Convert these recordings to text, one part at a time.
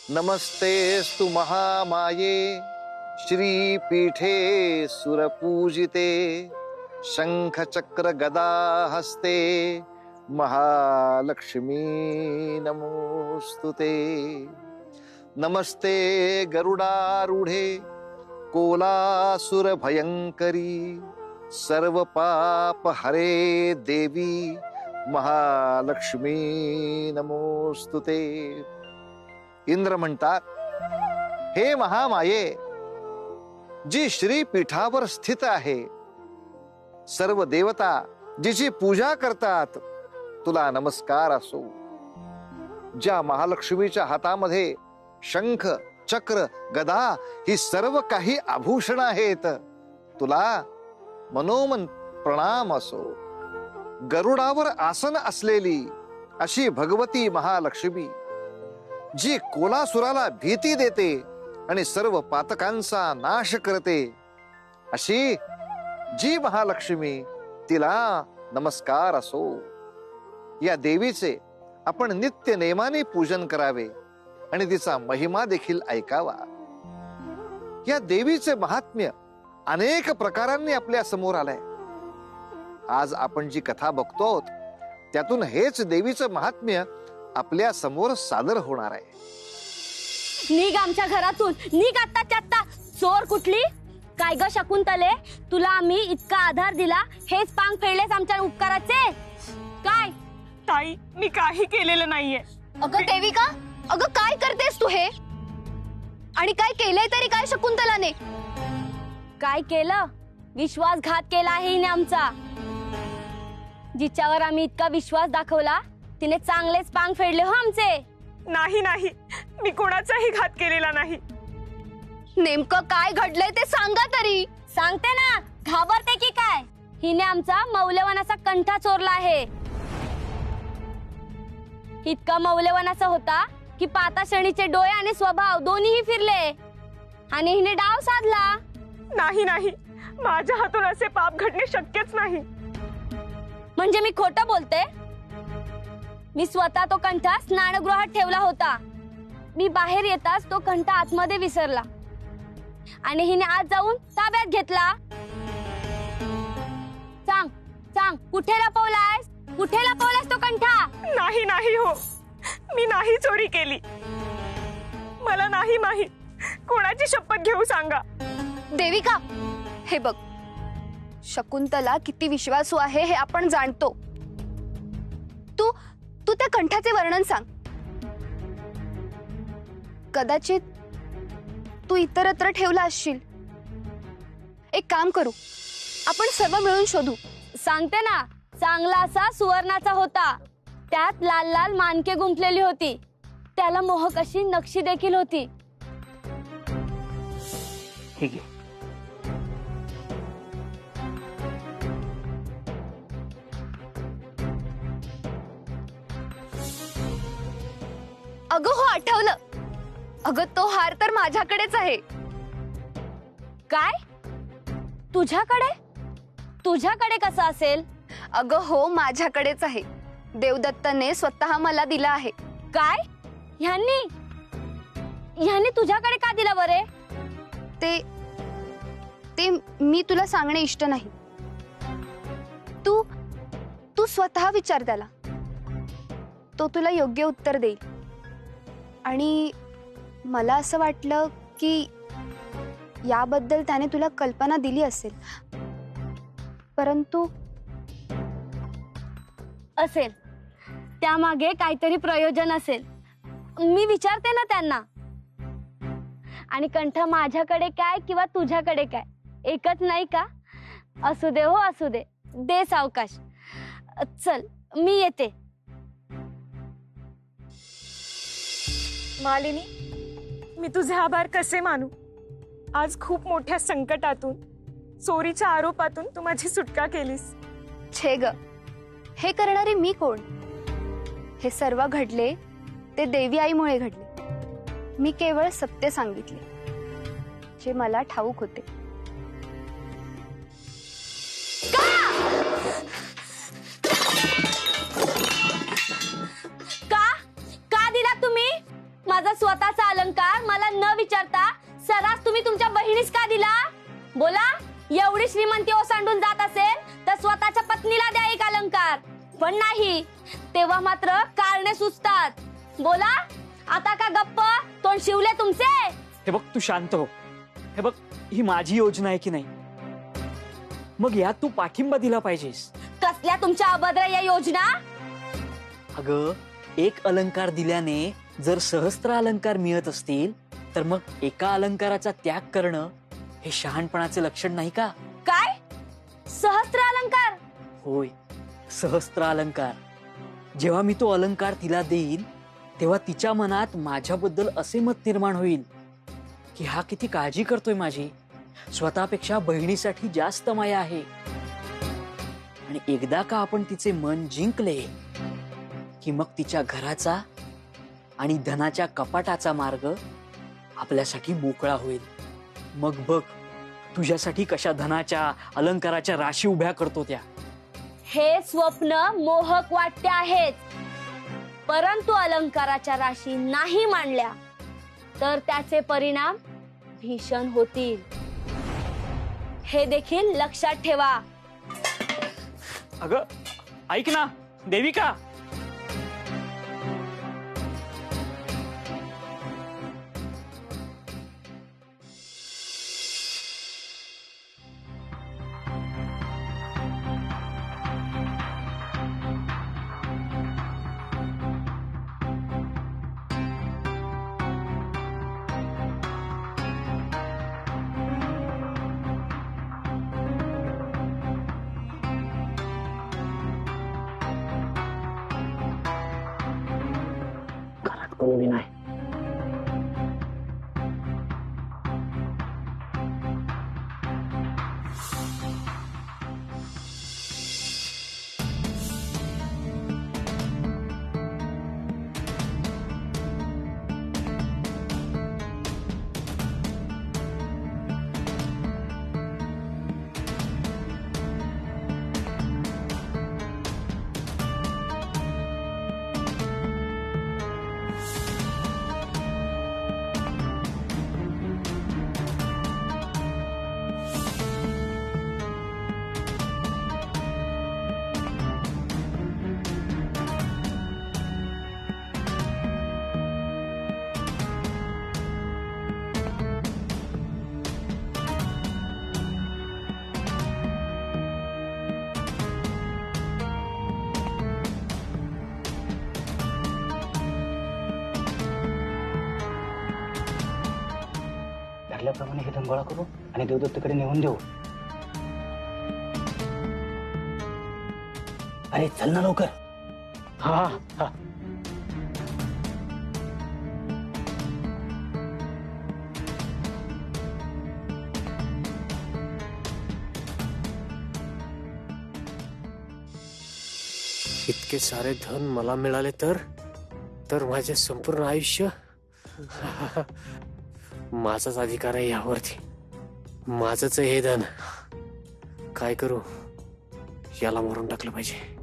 नमस्तेस्तु महामाये श्रीपीठे सुरपूजिते शंख चक्र गदा हस्ते महालक्ष्मी नमोस्तुते। नमस्ते गरुडारूढे कोलासुर भयंकरी सर्व पाप हरे देवी महालक्ष्मी नमोस्तुते। इंद्र म्हणतात, हे महामाये, जी श्रीपीठावर स्थित आहे, सर्व देवता जिची पूजा करतात, तुला नमस्कार असो। ज्या महालक्ष्मीच्या हातामध्ये शंख चक्र गदा ही सर्व काही आभूषण आहेत, तुला मनोमन प्रणाम असो। गरुडावर आसन असलेली अशी भगवती महालक्ष्मी, जी कोलासुराला भीती देते आणि सर्व पातकांचा नाश करते, अशी जी महालक्ष्मी, तिला नमस्कार असो। या देवीचे आपण नित्य नेमाने पूजन करावे आणि तिचा महिमा देखील ऐकावा। या देवीचे महात्म्य अनेक प्रकारांनी आपल्या समोर आलंय। आज आपण जी कथा बघतो त्यातून हेच देवीचं महात्म्य आपल्या समोर सादर होणार आहे। निघ आमच्या घरातून, निघ आत्ताच्या आत्ता। चोर कुठली? काय ग शकुंतले, तुला आम्ही इतका आधार दिला, हेच पांग फेडलेस आमच्या उपकाराचे? काय? ताई, मी काही केलेलं नाहीये। अगं देविका, अगं काय करतेस तू हे? आणि काय केलंय तरी काय शकुंतलाने? काय केलं? विश्वासघात केला आहे हिने आमचा। जिच्यावर आम्ही इतका विश्वास दाखवला, तिने चांगलेच पांग फेडले हो आमचे। नाही नाही, मी कोणाचाही घात केलेला नाही। नेमकं काय घडलंय ते सांगा तरी। सांगते ना, घाबरते की काय? हिने आमचा मौल्यवानाचा कंठा चोरला आहे। इतका मौल्यवानाचा होता की पाताशणीचे डोळे आणि स्वभाव दोन्हीही फिरले आणि हिने डाव साधला। नाही नाही, माझ्या हातून असे पाप घडणे शक्यच नाही। म्हणजे मी खोटं बोलते? मी स्वतः तो कंठा स्नानगृहात ठेवला होता। मी बाहेर येताच तो कंठा आतमध्ये विसरला आणि हिने आत जाऊन ताब्यात घेतला। सांग सांग, कुठे लपवलायस? कुठे लपवलायस तो कंठा? नाही नाही हो, मी नाही चोरी केली। मला नाही माहित, कोणाची शपथ घेऊ सांगा। देविका, हे बघ, शकुंतला किती विश्वासू आहे हे आपण जाणतो। तू तू त्या कंठाचे वर्णन सांग। कदाचित तू इतरत्र ठेवला असशील। एक काम करू, आपण सर्व मिळून शोधू। सांगते ना, चांगला असा सुवर्णाचा होता, त्यात लाल लाल मानके गुंफलेली होती, त्याला मोहक अशी नक्षी देखील होती। ठीक आहे। अगं हो, आठवलं। अगं तो हार तर माझ्याकडेच आहे। काय? तुझ्याकडे? तुझ्याकडे कसा असेल? अगं हो, माझ्याकडेच आहे। देवदत्तने स्वतः मला दिला आहे। काय? ह्यांनी ह्यांनी तुझ्याकडे का दिला बरे? ते ते मी तुला सांगणे इष्ट नाही। तू तू स्वतः विचार त्याला, तो तुला योग्य उत्तर देईल। आणि मला असं वाटलं की याबद्दल त्याने तुला कल्पना दिली असेल, परंतु असेल, त्यामागे काहीतरी प्रयोजन असेल। मी विचारते ना त्यांना। आणि कंठ माझ्याकडे काय किंवा तुझ्याकडे काय, एकच नाही का? असू दे हो, असू दे, दे सावकाश। चल, मी येते। मालिनी, मी तुझे आभार कसे मानू? आज खूप मोठ्या संकटातून, चोरीच्या आरोपातून तू माझी सुटका केलीस। छे ग, हे करणारे मी कोण? हे सर्व घडले ते देवी आईमुळे घडले। मी केवळ सत्य सांगितले, जे मला ठाऊक होते। का? का दिला तुम्ही? माझा स्वतःचा अलंकार बोला, एवढी श्रीमंती ओसांडून जात असेल तर स्वतःच्या पत्नीला द्या एक अलंकार, पण नाही तेव्हा मात्र कारणे सुचतात. बोला, आता का गप्प तोंड शिवले तुमचे? हे बघ, तू शांत हो. हे बघ, ही माझी योजना आहे की नाही, मग यात तू पाठिंबा दिला पाहिजेस. कसल्या तुमच्या अभद्र या योजना? अगं, एक अलंकार दिल्याने जर सहस्त्र अलंकार मिळत असतील तर मग एका अलंकाराचा त्याग करणं हे शहाणपणाचे लक्षण नाही का? काय सहस्त्र अलंकार? होय, सहस्त्र अलंकार. जेव्हा मी तो अलंकार तिला देईन तेव्हा तिच्या मनात माझ्याबद्दल असे मत निर्माण होईल की हा किती काळजी करतोय माझी, स्वतःपेक्षा बहिणीसाठी जास्त माया आहे. आणि एकदा का आपण तिचे मन जिंकले की मग तिच्या घराचा आणि धनाच्या कपाटाचा मार्ग आपल्यासाठी मोकळा होईल. मग बघ, तुझ्यासाठी कशा धनाच्या अलंकाराच्या राशी उभ्या करतो त्या. हे स्वप्न मोहक वाटते आहेत, परंतु अलंकाराच्या राशी नाही मांडल्या तर त्याचे परिणाम भीषण होतील. हे देखील लक्षात ठेवा. अगं, ऐक ना देविका. कोणी नाही. ठरल्याप्रमाणे हे धन गोळा करू आणि देवदत्तकडे नेऊन देऊ. अरे चल ना लवकर. हा हा. इतके सारे धन मला मिळाले तर माझे संपूर्ण आयुष्य माझाच अधिकार आहे यावरती. माझंच हे धन. काय करू, याला मारून टाकलं पाहिजे.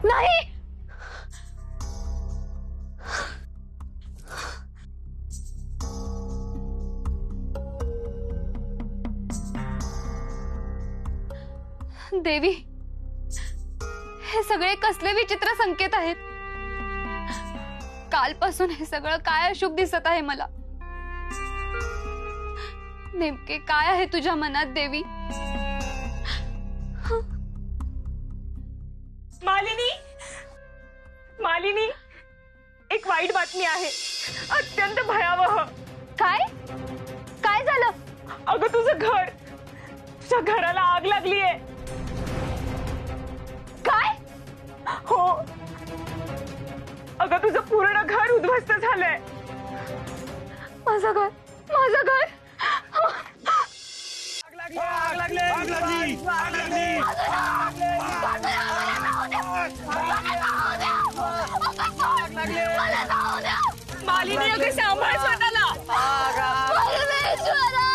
नाही. देवी, हे सगळे कसले विचित्र संकेत आहेत. कालपासून हे सगळं काय अशुभ दिसत आहे मला. नेमके काय आहे तुझ्या मनात देवी? मालिनी, मालिनी, एक वाईट बातमी आहे, अत्यंत भयावह. काय काय झालं? अगं तुझ्या घराला आग लागलीये. काय? हो, अगं तुझं पूर्ण घर उद्ध्वस्त झालंय. माझं घर, माझं घर. मालिनी अगं सांभाळ स्वतःला. परमेश्वरा,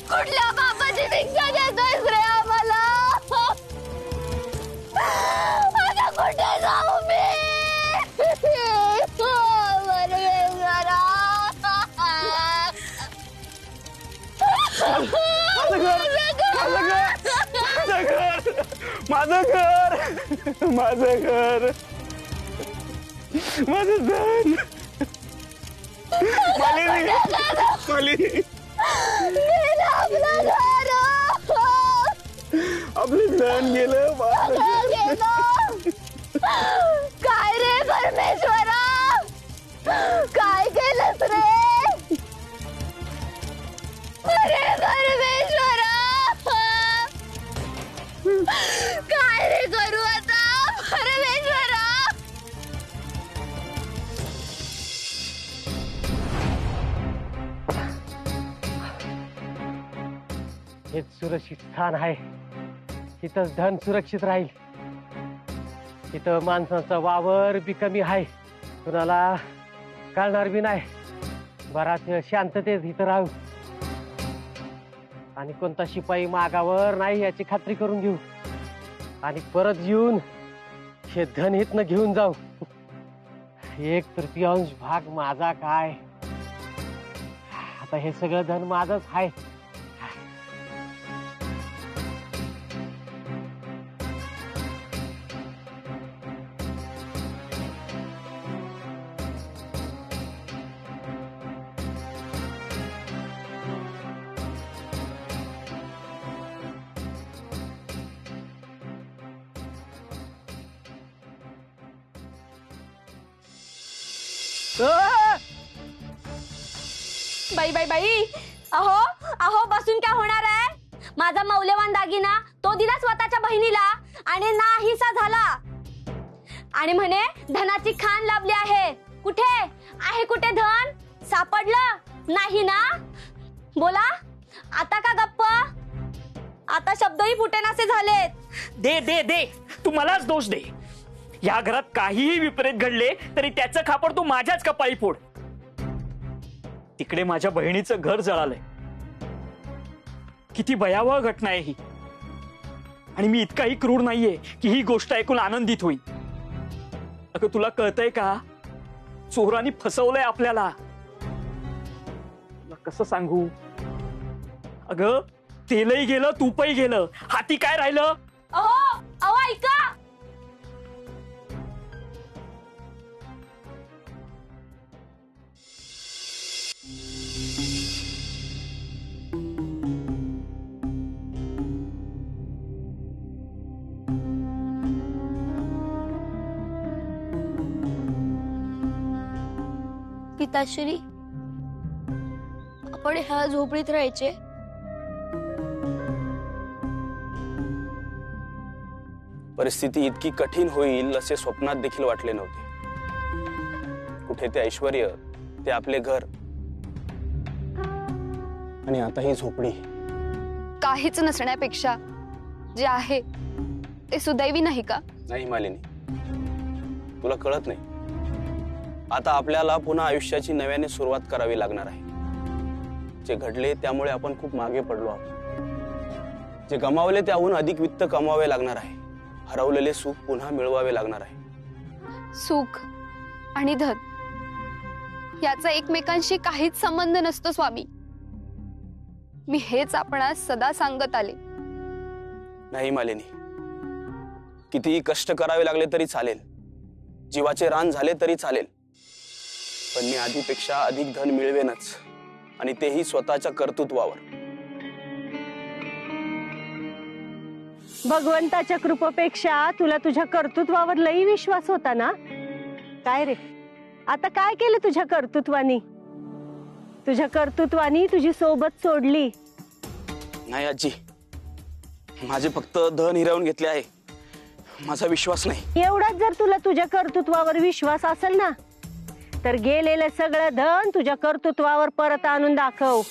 कुठल्या बापाची भिक्षा देतोयस रे आम्हाला? आता कुठे जाऊ मी? माझं घर, माझं घर, माझं धन. मालिनी, मालिनी, आपलं धन गेलं. काय रे परमेश्वरा, काय केलंस रे? अरे परमेश्वरा, काय रे करू आता परमेश्वरा? हेच सुरक्षित स्थान आहे. इथंच धन सुरक्षित राहील. इथं माणसांचा वावर बी कमी आहे, कुणाला कळणार बी नाही. बराच वेळ शांततेत इथं राहू आणि कोणता शिपाई मागावर नाही याची खात्री करून घेऊ आणि परत येऊन हे धन इथनं घेऊन जाऊ. 1/3 भाग माझा काय, आता हे सगळं धन माझंच आहे. बाई बाई बाई, अहो अहो बसून काय होणार आहे? माझा मौल्यवान दागिना तो दिला स्वतःच्या बहिणीला आणि नाहीसा झाला. आणि म्हणे धनाची खान लाभली आहे. कुठे आहे, कुठे धन सापडलं नाही ना? बोला आता का गप्प? आता शब्दही फुटेनासे झालेत. दे दे दे, तू मलाच दोष दे. या घरात काहीही विपरीत घडले तरी त्याचं खापर तू माझ्याच कपाळी फोड. तिकडे माझ्या बहिणीचं घर जळालंय. किती भयावह घटना आहे ही. आणि मी इतकाही क्रूर नाहीये की ही गोष्ट ऐकून आनंदित होईल. अगं तुला कळतंय का, चोरांनी फसवलंय आपल्याला. तुला कसं सांगू? अगं तेलही गेलं, तूपही गेलं, हाती काय राहिलं? अहो अहो ऐका. पिताश्री, आपण ह्या झोपडीत राहायचे. परिस्थिती इतकी कठीण होईल असे स्वप्नात देखील वाटले नव्हते. कुठे ते ऐश्वर्य, ते आपले घर आणि आता ही झोपडी. काहीच नसण्यापेक्षा जे आहे ते सुदैवी नाही का? नाही मालिनी, तुला कळत नाही. आता आपल्याला पुन्हा आयुष्याची नव्याने सुरुवात करावी लागणार आहे. जे घडले त्यामुळे आपण खूप मागे पडलो आहोत. जे गमावले त्याहून अधिक वित्त कमवावे लागणार आहे. हरवलेले सुख पुन्हा मिळवावे लागणार आहे. सुख आणि धन याचा एकमेकांशी काहीच संबंध नसतो स्वामी. मी हेच आपणास सदा सांगत आले. नाही मालिनी, कितीही कष्ट करावे लागले तरी चालेल, जीवाचे रान झाले तरी चालेल, पण मी आधीपेक्षा अधिक धन मिळवेनच, आणि तेही स्वतःच्या कर्तृत्वावर. भगवंताच्या कृपेपेक्षा तुला तुझ्या कर्तृत्वावर लई विश्वास होता ना? काय रे, आता काय केलं तुझ्या कर्तृत्वानी? तुझ्या कर्तृत्वानी तुझी सोबत सोडली. नाही आजी, माझे फक्त धन हिरावून घेतले आहे. माझा विश्वास नाही. एवढाच जर तुला तुझ्या कर्तृत्वावर विश्वास असेल ना, तर गेलेलं सगळं धन तुझ्या कर्तृत्वावर परत आणून दाखव.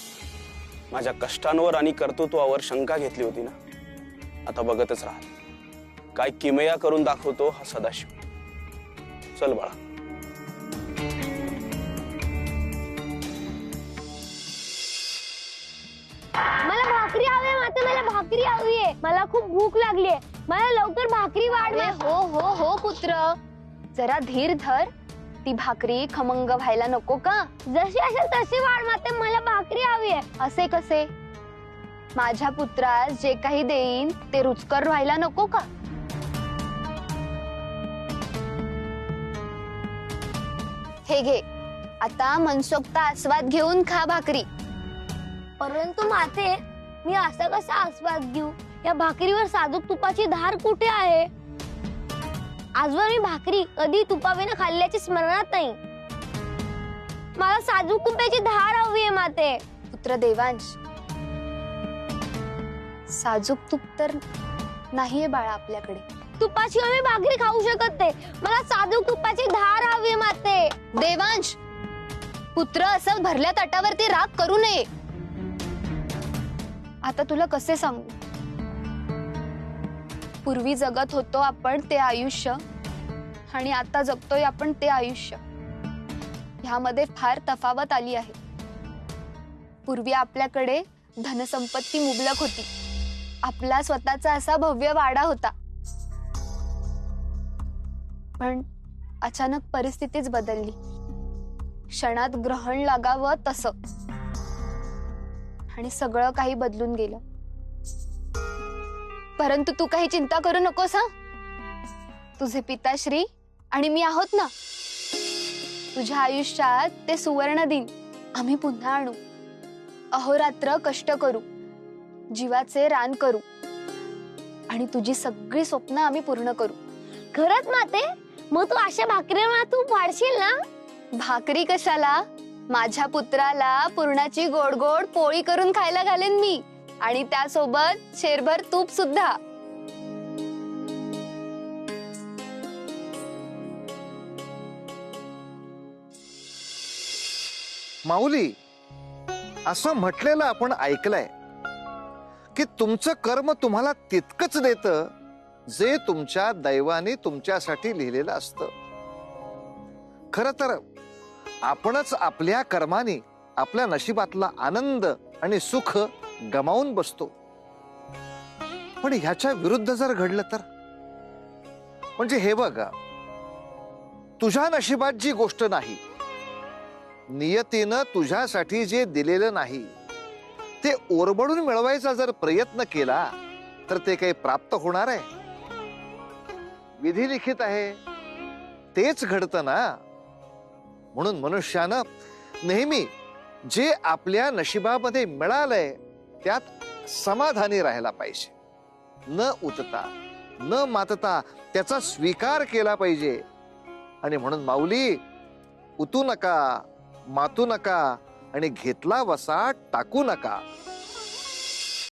माझ्या कष्टांवर आणि कर्तृत्वावर शंका घेतली होती ना, आता बघतच राहा. काय किमया करून दाखवतो हा सदाशिव. चल बाळा. मला भाकरी हवी माते, मला भाकरी हवी आहे. मला खूप भूक लागली आहे. मला लवकर भाकरी वाढ. हो हो हो पुत्र, जरा धीर धर. ती भाकरी खमंग व्हायला नको का? जशी असेल तशी वाढ माते, मला भाकरी हवी आहे. असे कसे? माझ्या पुत्रास जे काही देईन ते रुचकर व्हायला नको का? हे घे, आता मनसोक्त आस्वाद घेऊन खा भाकरी. परंतु माते, मी असा कसा आस्वाद घेऊ? या भाकरीवर साजूक तुपाची धार कुठे आहे? आजवर मी भाकरी कधी तुपाविना खाल्ल्याचे स्मरणात नाही. मला साजूक तुपाची धार हवी आहे माते. पुत्र देवांश, साजूक तूप तर नाहीये बाळा आपल्याकडे. तुपाची मी भाकरी खाऊ शकत नाही. मला साजूक तुपाची धार हवी आहे माते. देवांश, पुत्र असं भरल्या ताटावरती राग करू नये. आता तुला कसे सांगू? पूर्वी जगत होतो आपण ते आयुष्य आणि आता जगतोय आपण ते आयुष्य, ह्यामध्ये फार तफावत आली आहे. पूर्वी आपल्याकडे धनसंपत्ती मुबलक होती. आपला स्वतःचा असा भव्य वाडा होता. पण अचानक परिस्थितीच बदलली. क्षणात ग्रहण लागावं तसं, आणि सगळं काही बदलून गेलं. परंतु तू काही चिंता करू नकोस हा. तुझे पिताश्री आणि मी आहोत ना. तुझ्या आयुष्यात ते सुवर्ण दिन आम्ही पुन्हा आणू. अहोरात्र कष्ट करू, जीवाचे रान करू आणि तुझी सगळी स्वप्न आम्ही पूर्ण करू. खरंच माते? मग तू अशा भाकरीवर तू वाढशील ना? भाकरी कशाला, माझ्या पुत्राला पुरणाची गोड गोड पोळी करून खायला घालेन मी, आणि त्यासोबत शेरभर तूप सुद्धा. माऊली, असं म्हटलेलं आपण ऐकलंय की तुमचं कर्म तुम्हाला तितकंच देतं जे तुमच्या दैवाने तुमच्यासाठी लिहिलेलं असतं. खरं तर आपणच आपल्या कर्माने आपल्या नशिबातला आनंद आणि सुख गमावून बसतो. पण ह्याच्या विरुद्ध जर घडलं तर, म्हणजे हे बघा, तुझ्या नशिबात जी गोष्ट नाही, नियतीनं तुझ्यासाठी जे दिलेलं नाही, ते ओरबडून मिळवायचा जर प्रयत्न केला तर ते काही प्राप्त होणार आहे? विधी लिखित आहे तेच घडतं ना. म्हणून मनुष्यानं नेहमी जे आपल्या नशिबामध्ये मिळालंय त्यात समाधानी राहायला पाहिजे. न उतता न मातता त्याचा स्वीकार केला पाहिजे. आणि म्हणून माऊली, उतू नका, मातू नका आणि घेतला वसा टाकू नका.